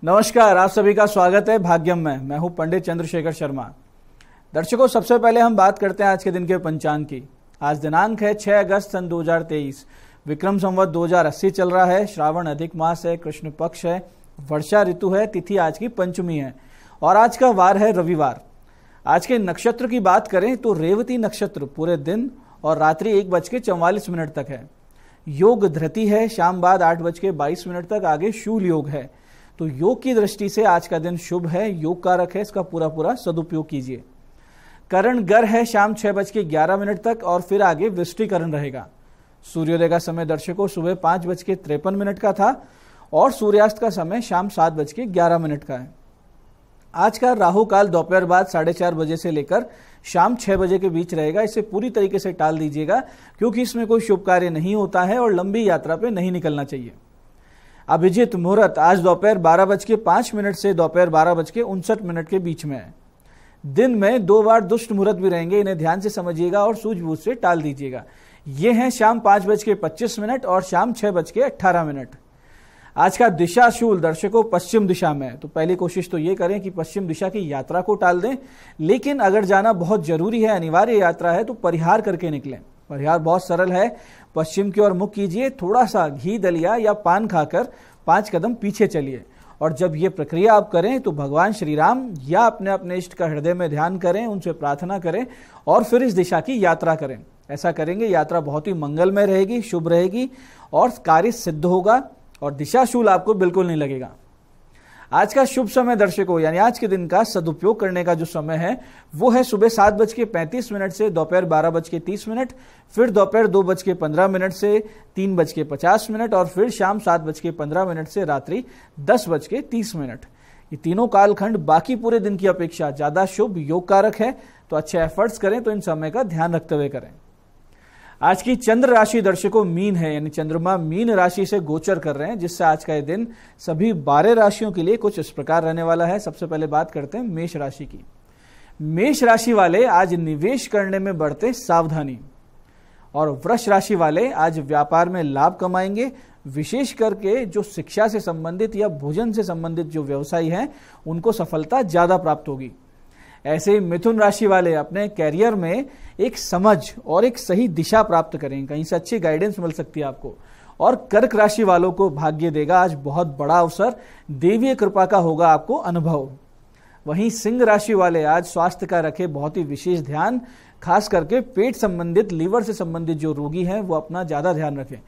नमस्कार, आप सभी का स्वागत है भाग्यम में। मैं हूं पंडित चंद्रशेखर शर्मा। दर्शकों, सबसे पहले हम बात करते हैं आज के दिन के पंचांग की। आज दिनांक है 6 अगस्त सन 2023। विक्रम संवत 2080 चल रहा है। श्रावण अधिक मास है, कृष्ण पक्ष है, वर्षा ऋतु है, तिथि आज की पंचमी है और आज का वार है रविवार। आज के नक्षत्र की बात करें तो रेवती नक्षत्र पूरे दिन और रात्रि 1:44 तक है। योग धृति है, शाम बाद 8:22 तक आगे शूल योग है। तो योग की दृष्टि से आज का दिन शुभ है, योग कारक है, इसका पूरा सदुपयोग कीजिए। करण गर है शाम 6:11 तक और फिर आगे वृष्टिकरण रहेगा। सूर्योदय का समय दर्शकों सुबह 5:53 का था और सूर्यास्त का समय शाम 7:11 का है। आज का राहु काल दोपहर बाद 4:30 बजे से लेकर शाम 6 बजे के बीच रहेगा। इसे पूरी तरीके से टाल दीजिएगा क्योंकि इसमें कोई शुभ कार्य नहीं होता है और लंबी यात्रा पे नहीं निकलना चाहिए। अभिजित मुहूर्त आज दोपहर 12:05 से दोपहर 12:59 के बीच में है। दिन में 2 बार दुष्ट मुहूर्त भी रहेंगे, इन्हें ध्यान से समझिएगा और सूझबूझ से टाल दीजिएगा। ये हैं शाम 5:25 और शाम 6:18। आज का दिशा शूल दर्शकों पश्चिम दिशा में है, तो पहली कोशिश तो ये करें कि पश्चिम दिशा की यात्रा को टाल दें। लेकिन अगर जाना बहुत जरूरी है, अनिवार्य यात्रा है, तो परिहार करके निकलें। परिहार बहुत सरल है, पश्चिम की ओर मुख कीजिए, थोड़ा सा घी दलिया या पान खाकर 5 कदम पीछे चलिए और जब ये प्रक्रिया आप करें तो भगवान श्री राम या अपने इष्ट का हृदय में ध्यान करें, उनसे प्रार्थना करें और फिर इस दिशा की यात्रा करें। ऐसा करेंगे यात्रा बहुत ही मंगलमय रहेगी, शुभ रहेगी और कार्य सिद्ध होगा और दिशाशूल आपको बिल्कुल नहीं लगेगा। आज का शुभ समय दर्शकों यानी आज के दिन का सदुपयोग करने का जो समय है वो है सुबह 7:35 से दोपहर 12:30, फिर दोपहर 2:15 से 3:50 और फिर शाम 7:15 से रात्रि 10:30। ये तीनों कालखंड बाकी पूरे दिन की अपेक्षा ज्यादा शुभ योग कारक है, तो अच्छे एफर्ट्स करें तो इन समय का ध्यान रखते हुए करें। आज की चंद्र राशि दर्शकों मीन है, यानी चंद्रमा मीन राशि से गोचर कर रहे हैं, जिससे आज का ये दिन सभी 12 राशियों के लिए कुछ इस प्रकार रहने वाला है। सबसे पहले बात करते हैं मेष राशि की। मेष राशि वाले आज निवेश करने में बरते सावधानी और वृष राशि वाले आज व्यापार में लाभ कमाएंगे। विशेष करके जो शिक्षा से संबंधित या भोजन से संबंधित जो व्यवसायी हैं उनको सफलता ज्यादा प्राप्त होगी। ऐसे ही मिथुन राशि वाले अपने कैरियर में एक समझ और एक सही दिशा प्राप्त करेंगे, कहीं से अच्छी गाइडेंस मिल सकती है आपको। और कर्क राशि वालों को भाग्य देगा आज बहुत बड़ा अवसर, देवीय कृपा का होगा आपको अनुभव। वहीं सिंह राशि वाले आज स्वास्थ्य का रखे बहुत ही विशेष ध्यान, खास करके पेट संबंधित लीवर से संबंधित जो रोगी हैं वो अपना ज्यादा ध्यान रखें।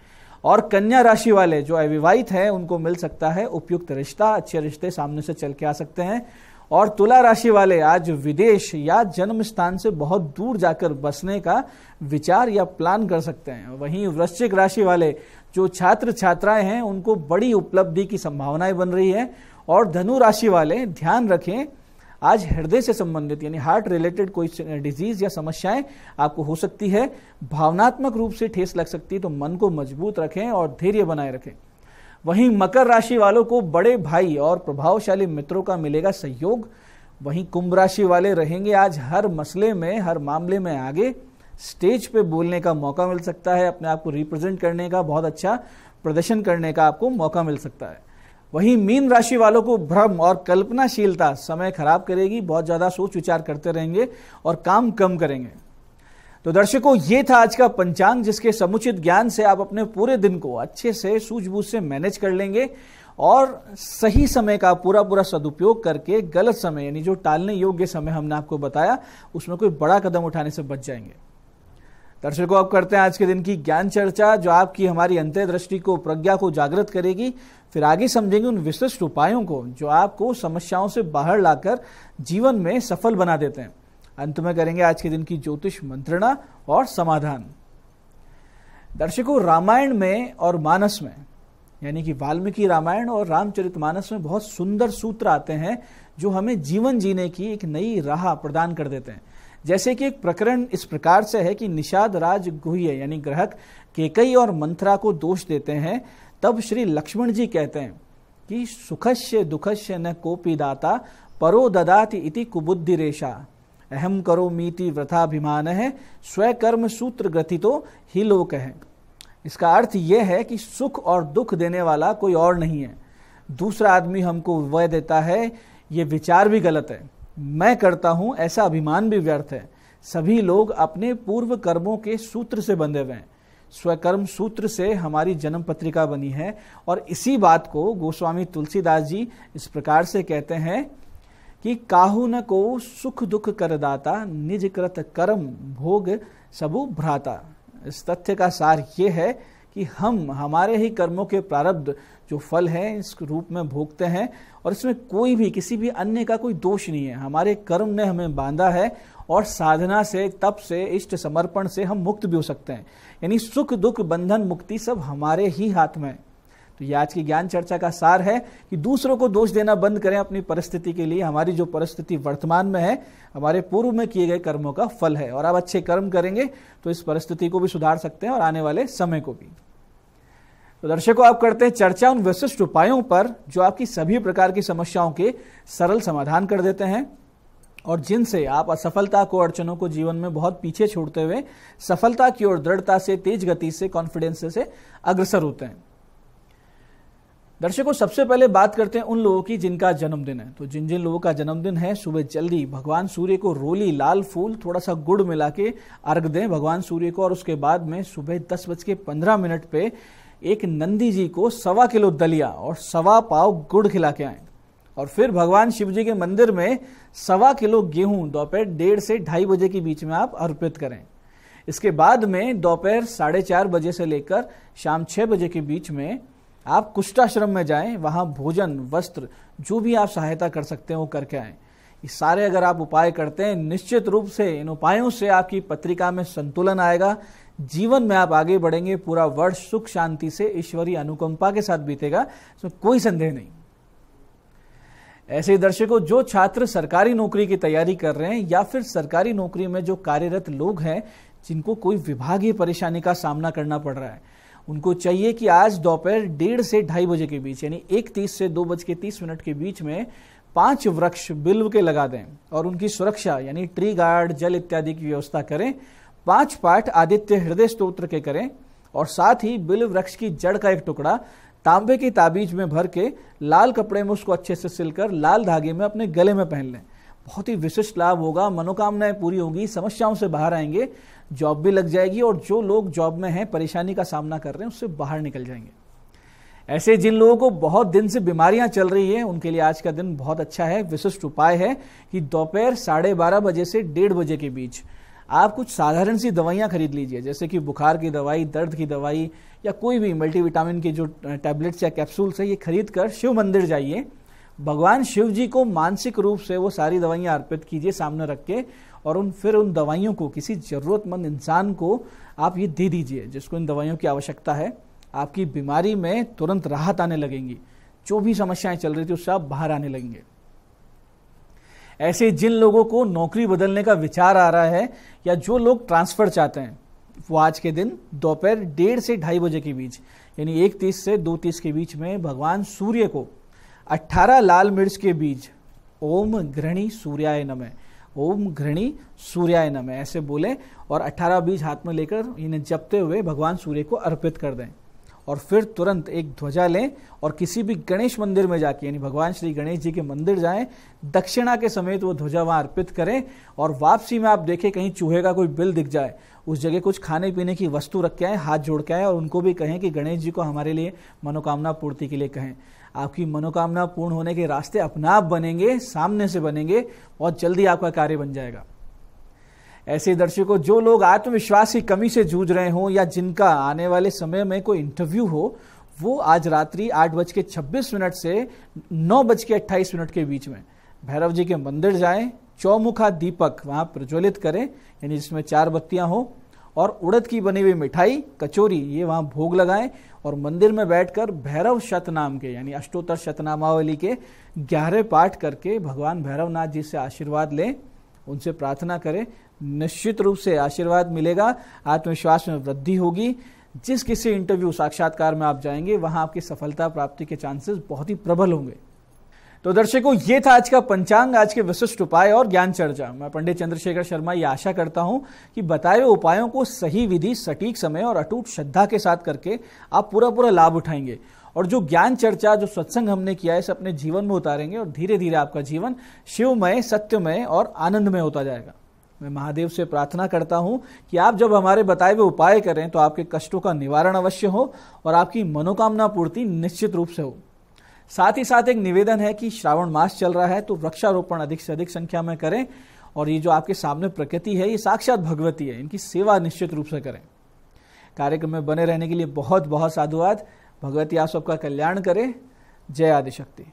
और कन्या राशि वाले जो अविवाहित हैं उनको मिल सकता है उपयुक्त रिश्ता, अच्छे रिश्ते सामने से चल के आ सकते हैं। और तुला राशि वाले आज विदेश या जन्म स्थान से बहुत दूर जाकर बसने का विचार या प्लान कर सकते हैं। वहीं वृश्चिक राशि वाले जो छात्र छात्राएं हैं उनको बड़ी उपलब्धि की संभावनाएं बन रही है। और धनु राशि वाले ध्यान रखें, आज हृदय से संबंधित यानी हार्ट रिलेटेड कोई डिजीज या समस्याएं आपको हो सकती है, भावनात्मक रूप से ठेस लग सकती है, तो मन को मजबूत रखें और धैर्य बनाए रखें। वहीं मकर राशि वालों को बड़े भाई और प्रभावशाली मित्रों का मिलेगा सहयोग। वहीं कुंभ राशि वाले रहेंगे आज हर मसले में, हर मामले में आगे, स्टेज पे बोलने का मौका मिल सकता है, अपने आप को रिप्रेजेंट करने का, बहुत अच्छा प्रदर्शन करने का आपको मौका मिल सकता है। वहीं मीन राशि वालों को भ्रम और कल्पनाशीलता समय खराब करेगी, बहुत ज्यादा सोच विचार करते रहेंगे और काम कम करेंगे। तो दर्शकों ये था आज का पंचांग, जिसके समुचित ज्ञान से आप अपने पूरे दिन को अच्छे से सूझबूझ से मैनेज कर लेंगे और सही समय का पूरा सदुपयोग करके गलत समय यानी जो टालने योग्य समय हमने आपको बताया उसमें कोई बड़ा कदम उठाने से बच जाएंगे। दर्शकों अब करते हैं आज के दिन की ज्ञान चर्चा, जो आपकी हमारी अंतर्दृष्टि को, प्रज्ञा को जागृत करेगी। फिर आगे समझेंगे उन विशिष्ट उपायों को जो आपको समस्याओं से बाहर लाकर जीवन में सफल बना देते हैं। अंत में करेंगे आज के दिन की ज्योतिष मंत्रणा और समाधान। दर्शकों रामायण में और मानस में यानी कि वाल्मीकि रामायण और रामचरितमानस में बहुत सुंदर सूत्र आते हैं जो हमें जीवन जीने की एक नई राह प्रदान कर देते हैं। जैसे कि एक प्रकरण इस प्रकार से है कि निषाद राज गुह्य यानी ग्राहक केकई और मंथरा को दोष देते हैं। तब श्री लक्ष्मण जी कहते हैं कि सुखस्य दुखस्य न कोपि दाता परो ददाति इति कुबुद्धि रेशा अहम करो मीति व्रथाभिमान है स्वकर्म सूत्र ग्रथितो ही लोक है। इसका अर्थ यह है कि सुख और दुख देने वाला कोई और नहीं है, दूसरा आदमी हमको वह देता है, ये विचार भी गलत है। मैं करता हूं ऐसा अभिमान भी व्यर्थ है। सभी लोग अपने पूर्व कर्मों के सूत्र से बंधे हुए हैं। स्वकर्म सूत्र से हमारी जन्म पत्रिका बनी है और इसी बात को गोस्वामी तुलसीदास जी इस प्रकार से कहते हैं कि काहू न को सुख दुख करदाता, निज कृत कर्म भोग सबु भ्राता। इस तथ्य का सार ये है कि हम हमारे ही कर्मों के प्रारब्ध जो फल है इस रूप में भोगते हैं और इसमें कोई भी किसी भी अन्य का कोई दोष नहीं है। हमारे कर्म ने हमें बांधा है और साधना से, तप से, इष्ट समर्पण से हम मुक्त भी हो सकते हैं। यानी सुख दुख बंधन मुक्ति सब हमारे ही हाथ में है। तो ये आज की ज्ञान चर्चा का सार है कि दूसरों को दोष देना बंद करें अपनी परिस्थिति के लिए। हमारी जो परिस्थिति वर्तमान में है हमारे पूर्व में किए गए कर्मों का फल है और अब अच्छे कर्म करेंगे तो इस परिस्थिति को भी सुधार सकते हैं और आने वाले समय को भी। तो दर्शकों, आप करते हैं चर्चा उन विशिष्ट उपायों पर जो आपकी सभी प्रकार की समस्याओं के सरल समाधान कर देते हैं और जिनसे आप असफलता को, अड़चनों को जीवन में बहुत पीछे छोड़ते हुए सफलता की ओर दृढ़ता से, तेज गति से, कॉन्फिडेंस से अग्रसर होते हैं। दर्शकों, सबसे पहले बात करते हैं उन लोगों की जिनका जन्मदिन है। तो जिन जिन लोगों का जन्मदिन है, सुबह जल्दी भगवान सूर्य को रोली, लाल फूल, थोड़ा सा गुड़ मिला के अर्घ दें भगवान सूर्य को और उसके बाद में सुबह 10:15 पे एक नंदी जी को 1.25 किलो दलिया और 1.25 पाव गुड़ खिला के आए और फिर भगवान शिव जी के मंदिर में 1.25 किलो गेहूं दोपहर 1:30 से 2:30 बजे के बीच में आप अर्पित करें। इसके बाद में दोपहर 4:30 बजे से लेकर शाम 6 बजे के बीच में आप कुष्ठाश्रम में जाएं, वहां भोजन, वस्त्र, जो भी आप सहायता कर सकते हैं वो करके आएं। ये सारे अगर आप उपाय करते हैं, निश्चित रूप से इन उपायों से आपकी पत्रिका में संतुलन आएगा, जीवन में आप आगे बढ़ेंगे, पूरा वर्ष सुख शांति से ईश्वरीय अनुकंपा के साथ बीतेगा, इसमें कोई संदेह नहीं। ऐसे ही दर्शकों, जो छात्र सरकारी नौकरी की तैयारी कर रहे हैं या फिर सरकारी नौकरी में जो कार्यरत लोग हैं जिनको कोई विभागीय परेशानी का सामना करना पड़ रहा है, उनको चाहिए कि आज दोपहर 1:30 से 2:30 बजे के बीच यानी 1:30 से 2:30 के बीच में 5 वृक्ष बिल्व के लगा दें और उनकी सुरक्षा यानी ट्री गार्ड, जल इत्यादि की व्यवस्था करें। 5 पाठ आदित्य हृदय स्तोत्र के करें और साथ ही बिल्व वृक्ष की जड़ का एक टुकड़ा तांबे की ताबीज में भर के लाल कपड़े में उसको अच्छे से सिलकर लाल धागे में अपने गले में पहन लें। बहुत ही विशिष्ट लाभ होगा, मनोकामनाएं पूरी होंगी, समस्याओं से बाहर आएंगे, जॉब भी लग जाएगी और जो लोग जॉब में हैं, परेशानी का सामना कर रहे हैं, उससे बाहर निकल जाएंगे। ऐसे जिन लोगों को बहुत दिन से बीमारियां चल रही है उनके लिए आज का दिन बहुत अच्छा है। विशिष्ट उपाय है कि दोपहर 12:30 बजे से 1:30 बजे के बीच आप कुछ साधारण सी दवाइयां खरीद लीजिए, जैसे कि बुखार की दवाई, दर्द की दवाई या कोई भी मल्टीविटामिन की जो टैबलेट्स या कैप्सूल्स है, ये खरीद कर शिव मंदिर जाइए, भगवान शिव जी को मानसिक रूप से वो सारी दवाइयां अर्पित कीजिए सामने रख के और फिर उन दवाइयों को किसी जरूरतमंद इंसान को आप ये दे दीजिए जिसको इन दवाइयों की आवश्यकता है। आपकी बीमारी में तुरंत राहत आने लगेगी, जो भी समस्याएं चल रही थी उससे आप बाहर आने लगेंगे। ऐसे जिन लोगों को नौकरी बदलने का विचार आ रहा है या जो लोग ट्रांसफर चाहते हैं, वो आज के दिन दोपहर 1:30 से 2:30 बजे के बीच यानी 1:30 से 2:30 के बीच में भगवान सूर्य को 18 लाल मिर्च के बीज ओम घृणी सूर्याय नमः, ओम घृणी सूर्याय नमः ऐसे बोले और 18 बीज हाथ में लेकर इन्हें जपते हुए भगवान सूर्य को अर्पित कर दें और फिर तुरंत एक ध्वजा लें और किसी भी गणेश मंदिर में जाके यानी भगवान श्री गणेश जी के मंदिर जाएं, दक्षिणा के समेत वो ध्वजा वहां अर्पित करें और वापसी में आप देखें कहीं चूहे का कोई बिल दिख जाए, उस जगह कुछ खाने पीने की वस्तु रख के आए, हाथ जोड़ के आए और उनको भी कहें कि गणेश जी को हमारे लिए मनोकामना पूर्ति के लिए कहें। आपकी मनोकामना पूर्ण होने के रास्ते अपने आप बनेंगे, सामने से बनेंगे, बहुत जल्दी आपका कार्य बन जाएगा। ऐसे दर्शकों, जो लोग आत्मविश्वास की कमी से जूझ रहे हों या जिनका आने वाले समय में कोई इंटरव्यू हो, वो आज रात्रि 8:26 से 9:28 के बीच में भैरव जी के मंदिर जाएं, चौमुखा दीपक वहां प्रज्वलित करें यानी जिसमें 4 बत्तियां हो और उड़द की बनी हुई मिठाई, कचौरी ये वहां भोग लगाएं और मंदिर में बैठकर भैरव शतनाम के यानी अष्टोत्तर शतनामावली के 11 पाठ करके भगवान भैरवनाथ जी से आशीर्वाद लें, उनसे प्रार्थना करें। निश्चित रूप से आशीर्वाद मिलेगा, आत्मविश्वास में वृद्धि होगी। जिस किसी इंटरव्यू साक्षात्कार में आप जाएंगे वहां आपकी सफलता प्राप्ति के चांसेस बहुत ही प्रबल होंगे। तो दर्शकों, ये था आज का पंचांग, आज के विशिष्ट उपाय और ज्ञान चर्चा। मैं पंडित चंद्रशेखर शर्मा ये आशा करता हूं कि बताए हुए उपायों को सही विधि, सटीक समय और अटूट श्रद्धा के साथ करके आप पूरा लाभ उठाएंगे और जो ज्ञान चर्चा, जो सत्संग हमने किया है, इसे अपने जीवन में उतारेंगे और धीरे धीरे आपका जीवन शिवमय, सत्यमय और आनंदमय होता जाएगा। मैं महादेव से प्रार्थना करता हूं कि आप जब हमारे बताए हुए उपाय करें तो आपके कष्टों का निवारण अवश्य हो और आपकी मनोकामना पूर्ति निश्चित रूप से हो। साथ ही साथ एक निवेदन है कि श्रावण मास चल रहा है तो वृक्षारोपण अधिक से अधिक संख्या में करें और ये जो आपके सामने प्रकृति है ये साक्षात भगवती है, इनकी सेवा निश्चित रूप से करें। कार्यक्रम में बने रहने के लिए बहुत बहुत साधुवाद। भगवती आप सबका कल्याण करे। जय आदिशक्ति।